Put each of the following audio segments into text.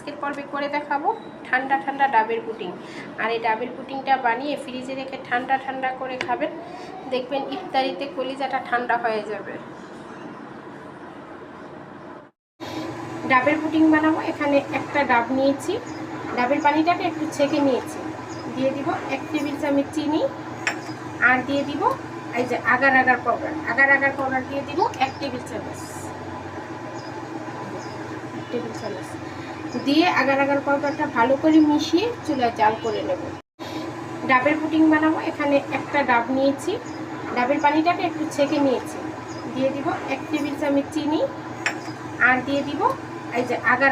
আজকের পর্বে করে দেখাবো ঠান্ডা ঠান্ডা ডাবের পুডিং। আর এই ডাবের পুডিংটা বানিয়ে ফ্রিজে রেখে ঠান্ডা ঠান্ডা করে খাবেন, দেখবেন ইফতারিতে কলিজাটা ঠান্ডা হয়ে যাবে। ডাবের পুডিং বানাবো। এখানে একটা ডাব নিয়েছি, ডাবের পানিটাকে একটু ছেঁকে নিয়েছি। দিয়ে দিব 1 টেবিল চামচ চিনি, আর দিয়ে দিব এই যে আগার আগার পাউডার দিয়ে দিব 1 টেবিল চামচ দিয়ে আগার পাউডারটা ভালো করে মিশিয়ে চুলায় জাল করে নেব। ডাবের পুডিং বানাবো। এখানে একটা ডাব নিয়েছি, ডাবের পানিটাকে একটু ছেঁকে নিয়েছি। দিয়ে দিব 1 টেবিল চামচ চিনি, আর দিয়ে দিব এই যে আগার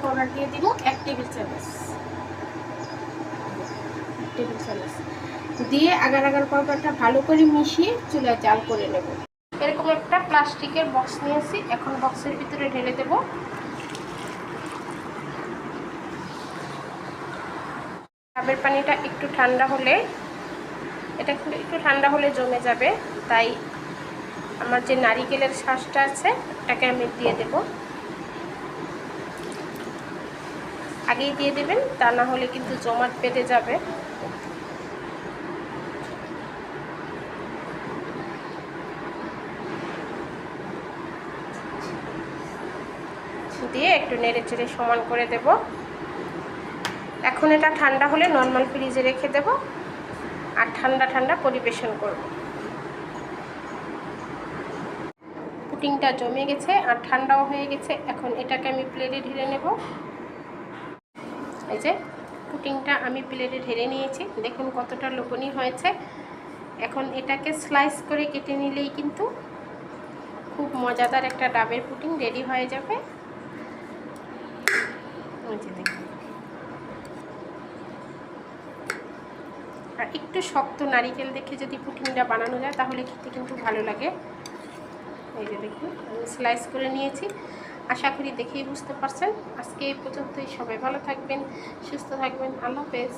পাউডার দিয়ে দিব 1 টেবিল চামচ দিয়ে আগার পাউডারটা ভালো করে মিশিয়ে চুলায় জাল করে নেব। এরকম একটা প্লাস্টিকের বক্স নিয়েছি, এখন বক্সের ভিতরে ঢেলে দেব। ডাবের পানিটা একটু ঠান্ডা হলে, এটা একটু ঠান্ডা হলে জমে যাবে, তাই আমার যে নারিকেলের শাঁসটা আছে এটাকে আমি দিয়ে দেব। আগেই দিয়ে দেবেন, তা না হলে কিন্তু জমাট বেঁধে যাবে। দিয়ে একটু নেড়ে চেড়ে সমান করে দেব। এখন এটা ঠান্ডা হলে নর্মাল ফ্রিজে রেখে দেব, আর ঠান্ডা ঠান্ডা পরিবেশন করব। পুডিংটা জমে গেছে আর ঠান্ডাও হয়ে গেছে। এখন এটাকে আমি প্লেটে ঢেলে নেব। এই যে পুডিংটা আমি প্লেটে ঢেলে নিয়েছি, দেখুন কতটা লোভনীয় হয়েছে। এখন এটাকে স্লাইস করে কেটে নিলেই কিন্তু খুব মজাদার একটা ডাবের পুডিং রেডি হয়ে যাবে। দেখুন, আর একটু শক্ত নারিকেল দেখে যদি পুডিংটা বানানো যায় তাহলে খেতে কিন্তু ভালো লাগে। এই যে দেখুন আমি স্লাইস করে নিয়েছি। আশা করি দেখেই বুঝতে পারছেন। আজকে এই পর্যন্তই। সবাই ভালো থাকবেন, সুস্থ থাকবেন। আল্লাহ হাফেজ।